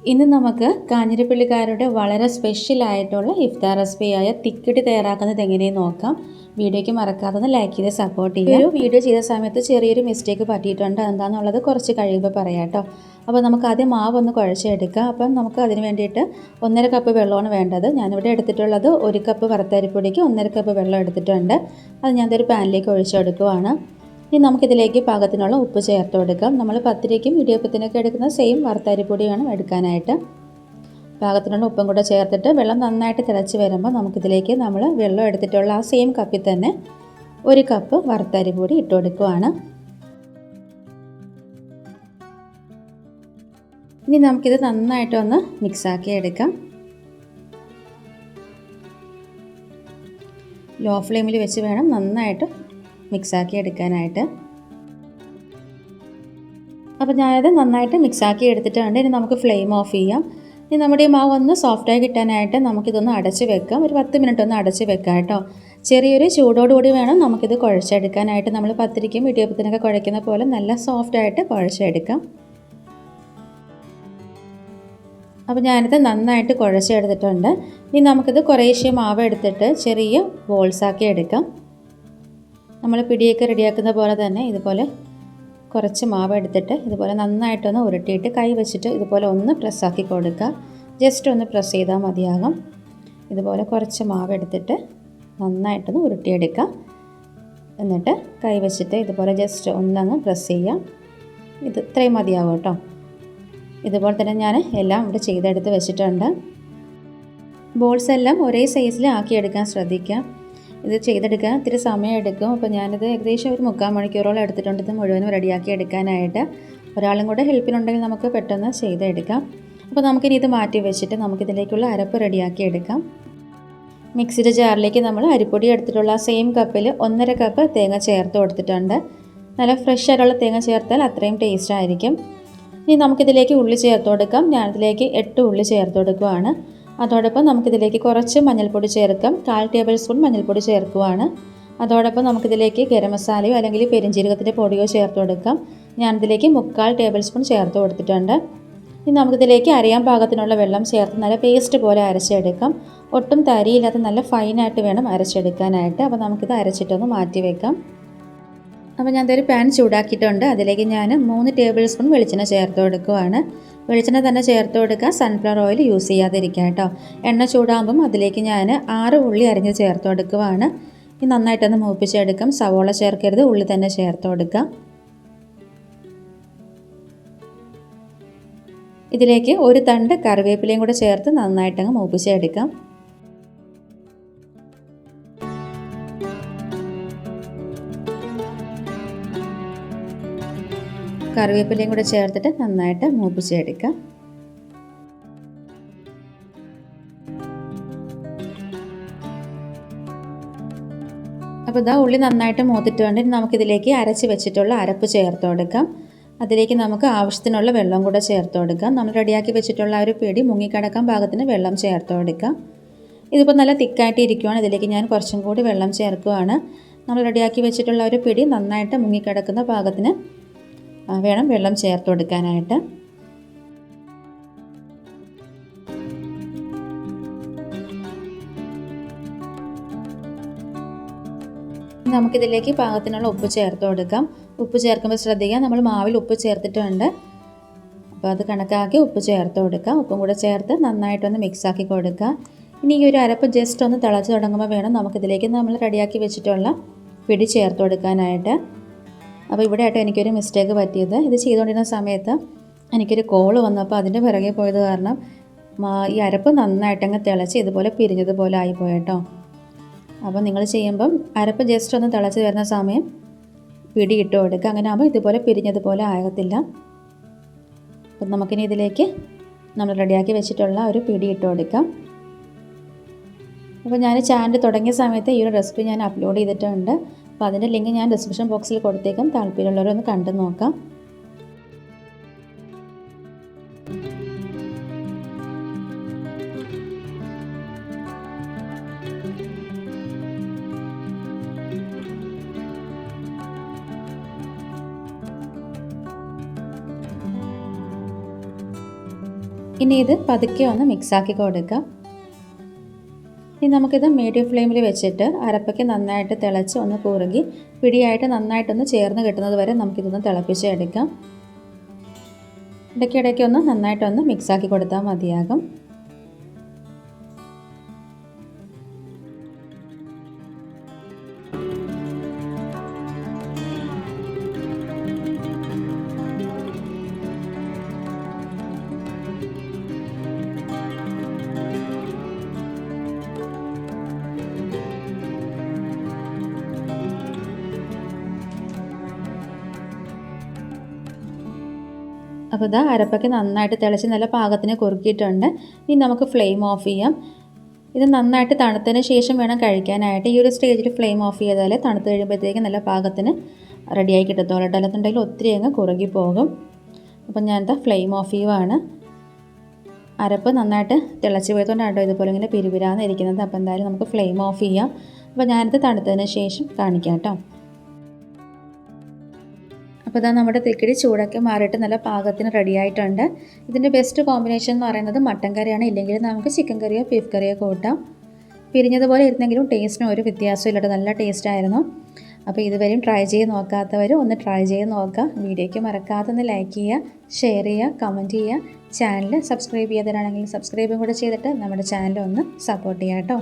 ഇന്ന് നമുക്ക് കാഞ്ഞിരപ്പള്ളിക്കാരുടെ വളരെ സ്പെഷ്യലായിട്ടുള്ള ഇഫ്താർ റെസിപ്പിയായ തിക്കിടി തയ്യാറാക്കുന്നത് എങ്ങനെയെന്ന് നോക്കാം. വീഡിയോയ്ക്ക് മറക്കാതെ ലൈക്ക് ചെയ്ത് സപ്പോർട്ട് ചെയ്യുക. ഒരു വീഡിയോ ചെയ്ത സമയത്ത് ചെറിയൊരു മിസ്റ്റേക്ക് പറ്റിയിട്ടുണ്ട്. എന്താണെന്നുള്ളത് കുറച്ച് കഴിയുമ്പോൾ പറയാം കേട്ടോ. അപ്പോൾ നമുക്ക് ആദ്യം മാവ് ഒന്ന് കുഴച്ചെടുക്കാം. അപ്പം നമുക്ക് അതിന് വേണ്ടിയിട്ട് 1.5 കപ്പ് വെള്ളമാണ് വേണ്ടത്. ഞാനിവിടെ എടുത്തിട്ടുള്ളത് 1 കപ്പ് വറുത്തരിപ്പൊടിക്ക് 1.5 കപ്പ് വെള്ളം എടുത്തിട്ടുണ്ട്. അത് ഞാനൊരു പാനിലേക്ക് ഒഴിച്ചെടുക്കുവാണ്. ഇനി നമുക്കിതിലേക്ക് പാകത്തിനുള്ള ഉപ്പ് ചേർത്ത് കൊടുക്കാം. നമ്മൾ പത്തിരിക്കും ഇടിയപ്പത്തിനൊക്കെ എടുക്കുന്ന സെയിം വറുത്തരിപ്പൊടി വേണം എടുക്കാനായിട്ട്. പാകത്തിനുള്ള ഉപ്പും കൂടെ ചേർത്തിട്ട് വെള്ളം നന്നായിട്ട് തിളച്ച് വരുമ്പോൾ നമുക്കിതിലേക്ക് നമ്മൾ വെള്ളം എടുത്തിട്ടുള്ള ആ സെയിം കപ്പിൽ തന്നെ 1 കപ്പ് വറുത്തരിപ്പൊടി ഇട്ട് കൊടുക്കുവാണ്. ഇനി നമുക്കിത് നന്നായിട്ടൊന്ന് മിക്സാക്കി എടുക്കാം. ലോ ഫ്ലെയിമിൽ വെച്ച് വേണം നന്നായിട്ട് മിക്സാക്കി എടുക്കാനായിട്ട്. അപ്പോൾ ഞാനത് നന്നായിട്ട് മിക്സാക്കി എടുത്തിട്ടുണ്ട്. ഇനി നമുക്ക് ഫ്ലെയിം ഓഫ് ചെയ്യാം. ഇനി നമ്മുടെ ഈ മാവ് ഒന്ന് സോഫ്റ്റായി കിട്ടാനായിട്ട് നമുക്കിതൊന്ന് അടച്ച് വെക്കാം. ഒരു 10 മിനിറ്റ് ഒന്ന് അടച്ച് വെക്കാം കേട്ടോ. ചെറിയൊരു ചൂടോടുകൂടി വേണം നമുക്കിത് കുഴച്ചെടുക്കാനായിട്ട്. നമ്മൾ പത്തിരിക്കും ഇടിയപ്പത്തിനൊക്കെ കുഴയ്ക്കുന്ന പോലെ നല്ല സോഫ്റ്റായിട്ട് കുഴച്ചെടുക്കാം. അപ്പോൾ ഞാനിത് നന്നായിട്ട് കുഴച്ചെടുത്തിട്ടുണ്ട്. ഇനി നമുക്കിത് കുറേശ്ശെ മാവ് എടുത്തിട്ട് ചെറിയ ബോൾസാക്കി എടുക്കാം. നമ്മൾ പിടിയൊക്കെ റെഡിയാക്കുന്ന പോലെ തന്നെ ഇതുപോലെ കുറച്ച് മാവ് എടുത്തിട്ട് ഇതുപോലെ നന്നായിട്ടൊന്ന് ഉരുട്ടിയിട്ട് കൈ വെച്ചിട്ട് ഇതുപോലെ ഒന്ന് പ്രസ്സാക്കി കൊടുക്കുക. ജസ്റ്റ് ഒന്ന് പ്രസ് ചെയ്താൽ മതിയാകും. ഇതുപോലെ കുറച്ച് മാവ് എടുത്തിട്ട് നന്നായിട്ടൊന്ന് ഉരുട്ടിയെടുക്കുക. എന്നിട്ട് കൈ വെച്ചിട്ട് ഇതുപോലെ ജസ്റ്റ് ഒന്നങ്ങ് പ്രസ് ചെയ്യാം. ഇത് ഇത്രയും മതിയാകും കേട്ടോ. ഇതുപോലെ തന്നെ ഞാൻ എല്ലാം ഇവിടെ ചെയ്തെടുത്ത് വെച്ചിട്ടുണ്ട്. ബോൾസ് എല്ലാം ഒരേ സൈസിൽ ആക്കിയെടുക്കാൻ ശ്രദ്ധിക്കാം. ഇത് ചെയ്തെടുക്കാൻ ഇത്തിരി സമയം എടുക്കും. അപ്പോൾ ഞാനിത് ഏകദേശം ഒരു 3/4 മണിക്കൂറോളം എടുത്തിട്ടുണ്ട് ഇത് മുഴുവനും റെഡിയാക്കി എടുക്കാനായിട്ട്. ഒരാളും കൂടെ ഹെൽപ്പിനുണ്ടെങ്കിൽ നമുക്ക് പെട്ടെന്ന് ചെയ്തെടുക്കാം. അപ്പോൾ നമുക്കിനി ഇത് മാറ്റി വെച്ചിട്ട് നമുക്കിതിലേക്കുള്ള അരപ്പ് റെഡിയാക്കി എടുക്കാം. മിക്സിയുടെ ജാറിലേക്ക് നമ്മൾ അരിപ്പൊടി എടുത്തിട്ടുള്ള സെയിം കപ്പിൽ 1.5 കപ്പ് തേങ്ങ ചേർത്ത് കൊടുത്തിട്ടുണ്ട്. നല്ല ഫ്രഷ് ആയിട്ടുള്ള തേങ്ങ ചേർത്താൽ അത്രയും ടേസ്റ്റ് ആയിരിക്കും. ഇനി നമുക്കിതിലേക്ക് ഉള്ളി ചേർത്ത് കൊടുക്കാം. ഞാനിതിലേക്ക് 8 ഉള്ളി ചേർത്ത് കൊടുക്കുകയാണ്. അതോടൊപ്പം നമുക്കിതിലേക്ക് കുറച്ച് മഞ്ഞൾപ്പൊടി ചേർക്കാം. 1/4 ടേബിൾ സ്പൂൺ മഞ്ഞൾപ്പൊടി ചേർക്കുവാണ്. അതോടൊപ്പം നമുക്കിതിലേക്ക് ഗരം മസാലയോ അല്ലെങ്കിൽ പെരിഞ്ജീരകത്തിൻ്റെ പൊടിയോ ചേർത്ത് കൊടുക്കാം. ഞാനിതിലേക്ക് 3/4 ടേബിൾ സ്പൂൺ ചേർത്ത് കൊടുത്തിട്ടുണ്ട്. ഇനി നമുക്കിതിലേക്ക് അരയാൻ പാകത്തിനുള്ള വെള്ളം ചേർത്ത് നല്ല പേസ്റ്റ് പോലെ അരച്ചെടുക്കാം. ഒട്ടും തരിയില്ലാത്ത നല്ല ഫൈനായിട്ട് വേണം അരച്ചെടുക്കാനായിട്ട്. അപ്പോൾ നമുക്കിത് അരച്ചിട്ടൊന്ന് മാറ്റി വെക്കാം. അപ്പോൾ ഞാനൊരു പാൻ ചൂടാക്കിയിട്ടുണ്ട്. അതിലേക്ക് ഞാൻ 3 ടേബിൾ സ്പൂൺ വെളിച്ചെണ്ണ ചേർത്ത് കൊടുക്കുകയാണ്. വെളിച്ചെണ്ണ തന്നെ ചേർത്ത് കൊടുക്കുക. സൺഫ്ലവർ ഓയിൽ യൂസ് ചെയ്യാതിരിക്കുക കേട്ടോ. എണ്ണ ചൂടാകുമ്പം അതിലേക്ക് ഞാൻ 6 ഉള്ളി അരിഞ്ഞ് ചേർത്ത് കൊടുക്കുകയാണ്. ഇനി നന്നായിട്ടൊന്ന് മൂപ്പിച്ചെടുക്കാം. സവോള ചേർക്കരുത്, ഉള്ളി തന്നെ ചേർത്ത് കൊടുക്കുക. ഇതിലേക്ക് ഒരു തണ്ട് കറിവേപ്പിലയും കൂടെ ചേർത്ത് നന്നായിട്ടങ്ങ് മൂപ്പിച്ചെടുക്കാം. കറിവേപ്പിലയും കൂടെ ചേർത്തിട്ട് നന്നായിട്ട് മൂപ്പിച്ചെടുക്കാം. അപ്പോൾ ഇതാ ഉള്ളി നന്നായിട്ട് മൂത്തിട്ടുണ്ട്. നമുക്കിതിലേക്ക് അരച്ച് വെച്ചിട്ടുള്ള അരപ്പ് ചേർത്ത് കൊടുക്കാം. അതിലേക്ക് നമുക്ക് ആവശ്യത്തിനുള്ള വെള്ളം കൂടെ ചേർത്ത് കൊടുക്കാം. നമ്മൾ റെഡിയാക്കി വെച്ചിട്ടുള്ള ഒരു പിടി മുങ്ങിക്കിടക്കാൻ പാകത്തിന് വെള്ളം ചേർത്ത് കൊടുക്കാം. ഇതിപ്പോൾ നല്ല തിക്കായിട്ട് ഇരിക്കുവാണ്. ഇതിലേക്ക് ഞാൻ കുറച്ചും കൂടി വെള്ളം ചേർക്കുകയാണ്. നമ്മൾ റെഡിയാക്കി വെച്ചിട്ടുള്ള ഒരു പിടി നന്നായിട്ട് മുങ്ങിക്കിടക്കുന്ന പാകത്തിന് വേണം വെള്ളം ചേർത്ത് കൊടുക്കാനായിട്ട്. നമുക്കിതിലേക്ക് പാകത്തിനുള്ള ഉപ്പ് ചേർത്ത് കൊടുക്കാം. ഉപ്പ് ചേർക്കുമ്പോൾ ശ്രദ്ധിക്കാം, നമ്മൾ മാവിൽ ഉപ്പ് ചേർത്തിട്ടുണ്ട്. അപ്പോൾ അത് കണക്കാക്കി ഉപ്പ് ചേർത്ത് കൊടുക്കാം. ഉപ്പും കൂടെ ചേർത്ത് നന്നായിട്ടൊന്ന് മിക്സാക്കി കൊടുക്കുക. ഇനി ഈ ഒരു അരപ്പ് ജസ്റ്റ് ഒന്ന് തിളച്ച് തുടങ്ങുമ്പോൾ വേണം നമുക്കിതിലേക്ക് നമ്മൾ റെഡിയാക്കി വെച്ചിട്ടുള്ള പിടി ചേർത്ത് കൊടുക്കാനായിട്ട്. അപ്പോൾ ഇവിടെ ആയിട്ട് എനിക്കൊരു മിസ്റ്റേക്ക് പറ്റിയത്, ഇത് ചെയ്തുകൊണ്ടിരുന്ന സമയത്ത് എനിക്കൊരു കോള് വന്നപ്പോൾ അതിൻ്റെ പിറകെ പോയത് കാരണം ഈ അരപ്പ് നന്നായിട്ടങ്ങ് തിളച്ച് ഇതുപോലെ പിരിഞ്ഞതുപോലെ ആയിപ്പോയി കേട്ടോ. അപ്പോൾ നിങ്ങൾ ചെയ്യുമ്പം അരപ്പ് ജസ്റ്റ് ഒന്ന് തിളച്ച് വരുന്ന സമയം പിടി ഇട്ട് കൊടുക്കുക. അങ്ങനെ ആകുമ്പോൾ ഇതുപോലെ പിരിഞ്ഞതുപോലെ ആകത്തില്ല. അപ്പം നമുക്കിനി ഇതിലേക്ക് നമ്മൾ റെഡിയാക്കി വെച്ചിട്ടുള്ള ഒരു പിടി ഇട്ട് കൊടുക്കാം. അപ്പോൾ ഞാൻ ചാനൽ തുടങ്ങിയ സമയത്ത് ഈ ഒരു റെസിപ്പി ഞാൻ അപ്ലോഡ് ചെയ്തിട്ടുണ്ട്. അപ്പോൾ അതിൻ്റെ ലിങ്ക് ഞാൻ ഡിസ്ക്രിപ്ഷൻ ബോക്സിൽ കൊടുത്തേക്കാം. താല്പര്യമുള്ളവരൊന്ന് കണ്ടു നോക്കാം. ഇനി ഇത് പതുക്കെ ഒന്ന് മിക്സാക്കി കൊടുക്കാം. ഇനി നമുക്കിത് മീഡിയം ഫ്ലെയിമിൽ വെച്ചിട്ട് അരപ്പയ്ക്ക് നന്നായിട്ട് തിളച്ച് ഒന്ന് കുറുകി പിടിയായിട്ട് നന്നായിട്ടൊന്ന് ചേർന്ന് കിട്ടുന്നത് വരെ നമുക്കിതൊന്ന് തിളപ്പിച്ചെടുക്കാം. ഇടയ്ക്കിടയ്ക്ക് ഒന്ന് നന്നായിട്ടൊന്ന് മിക്സാക്കി കൊടുത്താൽ മതിയാകും. അപ്പോൾ ഇതാ അരപ്പൊക്കെ നന്നായിട്ട് തിളച്ച് നല്ല പാകത്തിന് കുറുക്കിയിട്ടുണ്ട്. ഇനി നമുക്ക് ഫ്ലെയിം ഓഫ് ചെയ്യാം. ഇത് നന്നായിട്ട് തണുത്തതിന് ശേഷം വേണം കഴിക്കാനായിട്ട്. ഈ ഒരു സ്റ്റേജിൽ ഫ്ലെയിം ഓഫ് ചെയ്താൽ തണുത്ത് കഴിയുമ്പോഴത്തേക്കും നല്ല പാകത്തിന് റെഡിയായി കിട്ടത്തോളൂ കേട്ടോ. അല്ലാത്തുണ്ടെങ്കിൽ ഒത്തിരി അങ്ങ് കുറുകി പോകും. അപ്പം ഞാനിതാ ഫ്ലെയിം ഓഫ് ചെയ്യുവാണ്. അരപ്പ് നന്നായിട്ട് തിളച്ച് പോയതുകൊണ്ടാണ് കേട്ടോ ഇതുപോലെ ഇങ്ങനെ പിരിപിരാന്ന് ഇരിക്കുന്നത്. അപ്പോൾ എന്തായാലും നമുക്ക് ഫ്ലെയിം ഓഫ് ചെയ്യാം. അപ്പോൾ ഞാനിത് തണുത്തതിന് ശേഷം കാണിക്കാം കേട്ടോ. അപ്പോൾ ഇതാ നമ്മുടെ തിക്കിടി ചൂടൊക്കെ മാറിയിട്ട് നല്ല പാകത്തിന് റെഡി ആയിട്ടുണ്ട്. ഇതിൻ്റെ ബെസ്റ്റ് കോമ്പിനേഷൻ എന്ന് പറയുന്നത് മട്ടൻ കറിയാണ്. ഇല്ലെങ്കിൽ നമുക്ക് ചിക്കൻ കറിയോ ബീഫ് കറിയോ കൂട്ടാം. പിരിഞ്ഞതുപോലെ ഇരുന്നെങ്കിലും ടേസ്റ്റിന് ഒരു വ്യത്യാസമില്ല. നല്ല ടേസ്റ്റായിരുന്നു. അപ്പോൾ ഇതുവരെയും ട്രൈ ചെയ്ത് നോക്കാത്തവർ ഒന്ന് ട്രൈ ചെയ്ത് നോക്കുക. വീഡിയോയ്ക്ക് മറക്കാതെ ഒന്ന് ലൈക്ക് ചെയ്യുക, ഷെയർ ചെയ്യുക, കമൻറ്റ് ചെയ്യുക. ചാനൽ സബ്സ്ക്രൈബ് ചെയ്യാത്തവരാണെങ്കിൽ സബ്സ്ക്രൈബും കൂടെ ചെയ്തിട്ട് നമ്മുടെ ചാനൽ ഒന്ന് സപ്പോർട്ട് ചെയ്യാം കേട്ടോ.